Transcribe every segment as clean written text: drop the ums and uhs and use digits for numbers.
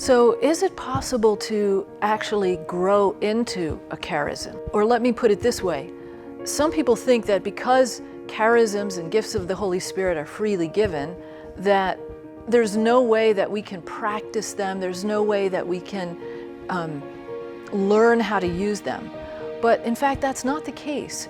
So is it possible to actually grow into a charism? Or let me put it this way. Some people think that because charisms and gifts of the Holy Spirit are freely given, that there's no way that we can practice them, there's no way that we can learn how to use them. But in fact, that's not the case.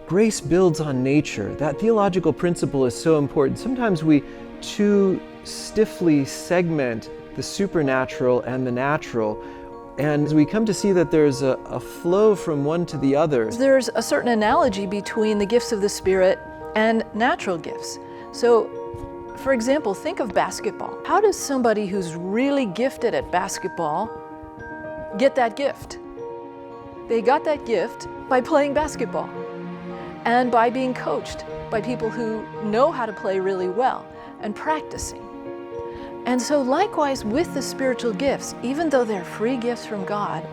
Grace builds on nature. That theological principle is so important. Sometimes we too stiffly segment the supernatural and the natural, and we come to see that there's a flow from one to the other. There's a certain analogy between the gifts of the Spirit and natural gifts. So, for example, think of basketball. How does somebody who's really gifted at basketball get that gift? They got that gift by playing basketball and by being coached by people who know how to play really well and practicing. And so likewise with the spiritual gifts, even though they're free gifts from God,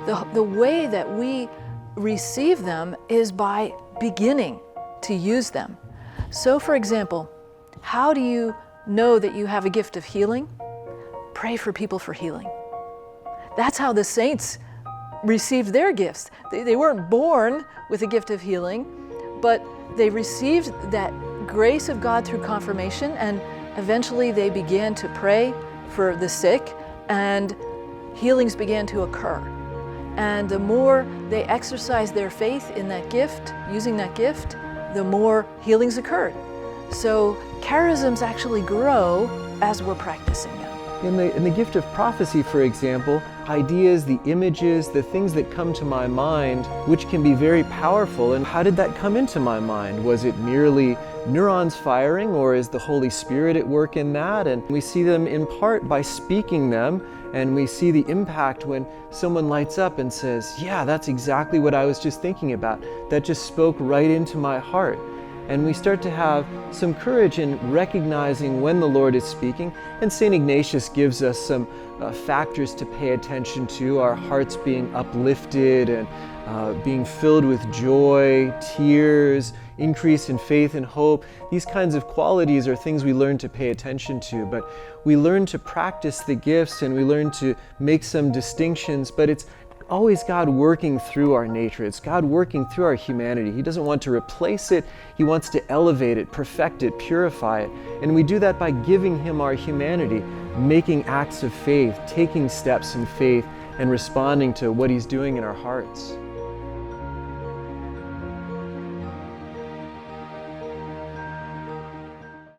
the way that we receive them is by beginning to use them. So for example, how do you know that you have a gift of healing? Pray for people for healing. That's how the saints received their gifts. They weren't born with a gift of healing, but they received that grace of God through confirmation, and eventually they began to pray for the sick and healings began to occur. And the more they exercised their faith in that gift, using that gift, the more healings occurred. So charisms actually grow as we're practicing them. In the gift of prophecy, for example, ideas, the images, the things that come to my mind, which can be very powerful. And how did that come into my mind? Was it merely neurons firing, or is the Holy Spirit at work in that? And we see them in part by speaking them, and we see the impact when someone lights up and says, yeah, that's exactly what I was just thinking about. That just spoke right into my heart. And we start to have some courage in recognizing when the Lord is speaking. And St. Ignatius gives us some factors to pay attention to, our hearts being uplifted and being filled with joy, tears, increase in faith and hope. These kinds of qualities are things we learn to pay attention to, but we learn to practice the gifts and we learn to make some distinctions, but it's always God working through our nature. It's God working through our humanity. He doesn't want to replace it. He wants to elevate it, perfect it, purify it. And we do that by giving Him our humanity, making acts of faith, taking steps in faith, and responding to what He's doing in our hearts.